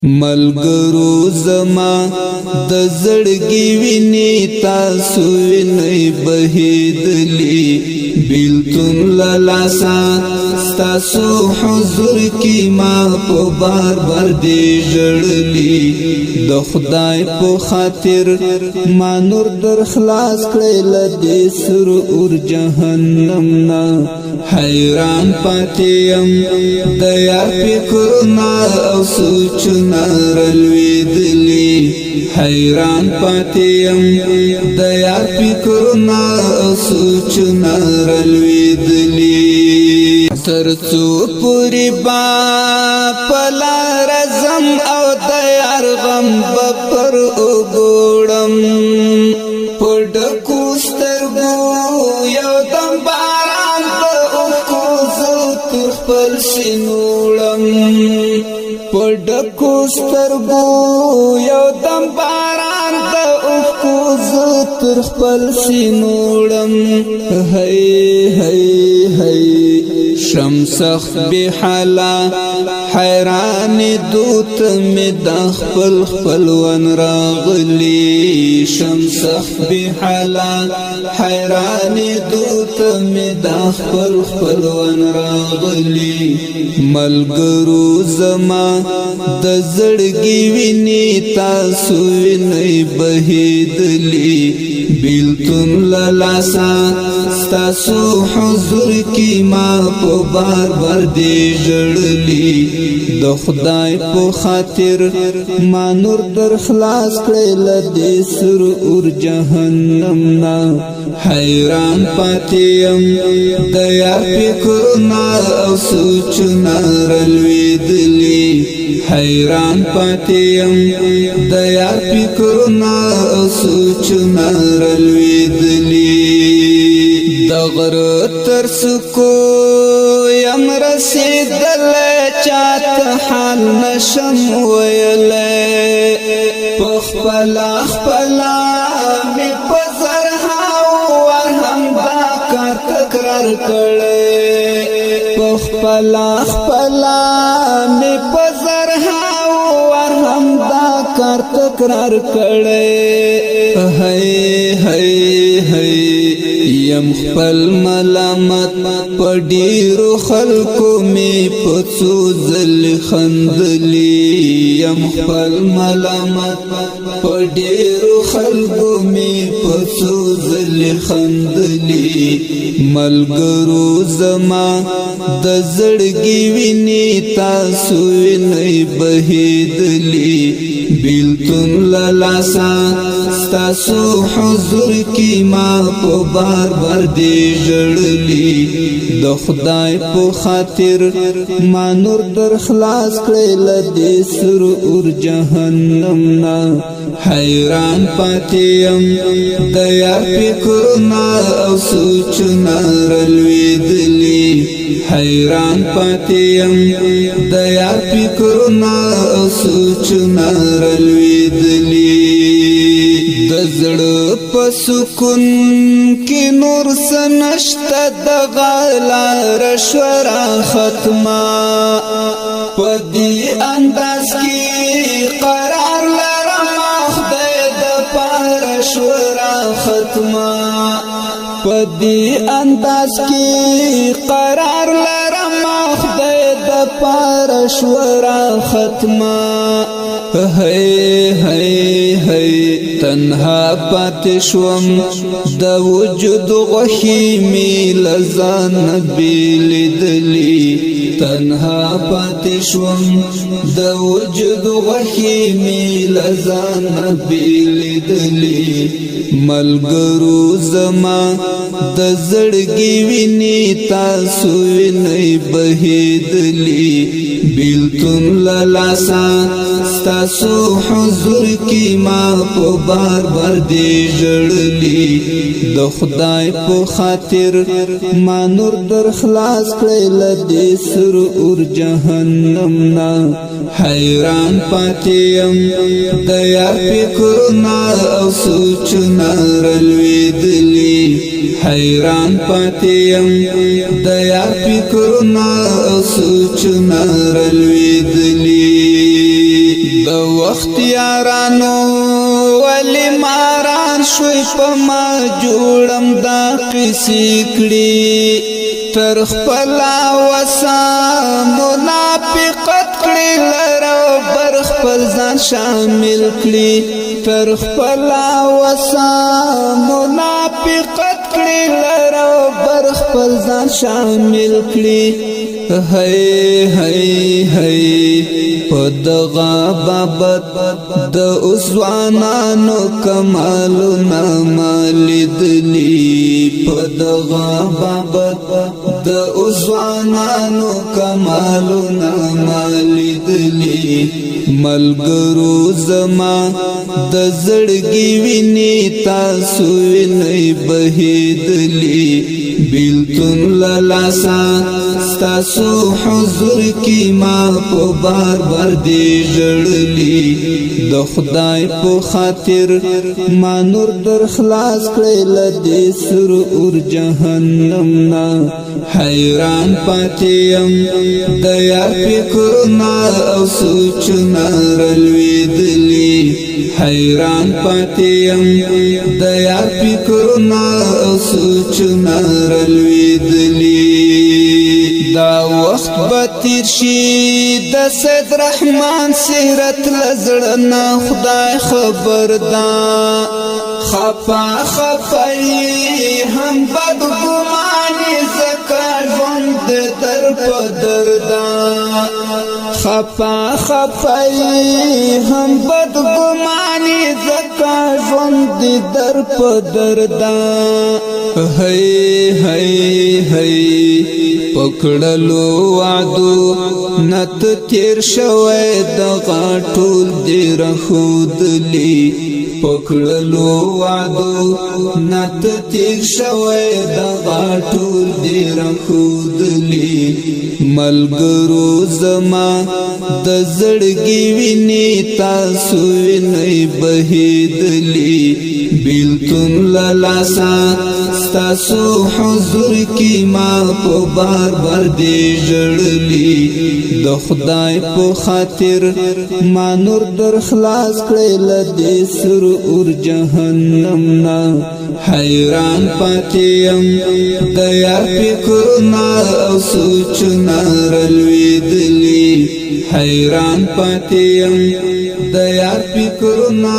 ملګرو زما د زړګي ویني تاسو ویني بهیدلی بیلتون للاسا تاسو حضور کی ما په بار بار دی جړلی د خدای په خاطر ما نور در خلاص کړل د سر اور جهنم نا حیران پاتیم د یار فکرنا او سوچنا رلویدلی حیران پاتیم د یار فکرنا او سوچنا رلویدلی ترڅو پوری با پلا رزم او د یار غم بپر وګړم پډ کوسترګو یو دم باران ته اوکوزو تر خپل سینوړم پډ کوسترګو یو دم باران ته اوکوزو تر خپل سینوړم هی هی هی شمسخ بحالا حیران دوت می د خپل خپلون راغلی شمسخ بحالا حیران دوت می د خپل خپلون راغلی ملګرو زما د زړګي ویني تاسو ویني بهیدلی بیلتون للاسا تاسو حضور کی ما په بار بار دی جړلی د خدای په خاطر ما نور در خلاص کړل د سر اور جهنم نا حیران پاتیم د یار فکرنا او سوچنا رلویدلی حیران پاتیم د یار فکرنا او سوچنا رلویدلی دغر ترسکو یم رسیدل چات حال نشم ویلے پخپلا خپلا می پزر هاو ورهم دا کار تکرار کړي پخپلا خپلا می پزر هاو ورهم دا کار تکرار کړي هی هی هی یم خپل ملامت پډیرو خلکو می پڅو زل خندلی یم خپل ملامت پډیرو خلکو می پڅو زل خندلی ملګرو زما د زړګي ویني تاسو ویني بهیدلی بیلتون للاسا تاسو حضور کی ما په بار بار دی جړلی د خدای په خاطر ما نور در خلاص کړل د سر اور جهنم نا حیران پاتیم د یار فکرنا او سوچنا رلویدلی حیران پاتیم د یار فکرنا او سوچنا رلویدلی د زړه په سکون کې نور سنشت د غلا رشورا ختمه پدې انداز کې قرار لرم خدای د پاره شورا ختمه پدې انداز کې قرار لرم خدای د پاره شورا ختمه هی هی هی تنها پاتې شوم د وجود غوښی می لزان بیلدلی تنها پاتې شوم د وجود غوښی می لزان بیلدلی ملګرو زما د زړګي ویني تاسو ویني بهیدلی بیلتون للاسا تاسو حضور کی ما په بار بار دی جړلی د خدای په خاطر ما نور در خلاص کړل د سر اور جهنم نا حیران پاتیم د یار فکرنا او سوچنا رلویدلی حیران پاتیم د یار فکرنا او سوچنا رلویدلی د وخت یارانو ولی ماران شوی په ما جوړم دا قصې کړي تر خپل وسا منافقت کړي لره بر خپل ځان شامل کړي تر خپل وسا منافقت کړي لره بر خپل ځان شامل کړي هی هی هی پدغا بابت د اوسوانانو کمالنا مالیدلی پدغا بابت د اوسوانانو کمالنا مالیدلی ملګرو زما د زړګي ویني تاسو ویني بهیدلی بیلتون للاسا ستاسو حضور کی ما په بار بار دی جړلی د خدای په خاطر ما نور در خلاص کړل لدې سر اور جهنم نا حیران پاتیم د یار فکرنا او سوچنا رلویدلی حیران پاتیم د یار فکرنا او سوچنا رلویدلی دا وخت بتیر شي د سید رحمان سیرت لزړنا خدای خبر دا خفا خفای هم بد ګمانی زکا ژوند در په دردا خفا خفای هم بد ګمانی زکا ژوند در په دردا هی هی هی پکړلو وعدو نت تیر شوی د غاټول دی رخودلی پکړلو وعدو نت تیر شوی د غاټول دی رخودلی ملګرو زما د زړګي ویني تاسو ویني بهیدلی بیلتون للاسا ستاسو حضور کی ما په بار بار دی جړلی د خدای په خاطر ما نور در خلاص کړل دې سر اور جهنم نا حیران پاتیم د یار فکرنا او سوچنا رلویدلی حیران پاتیم د یار فکرنا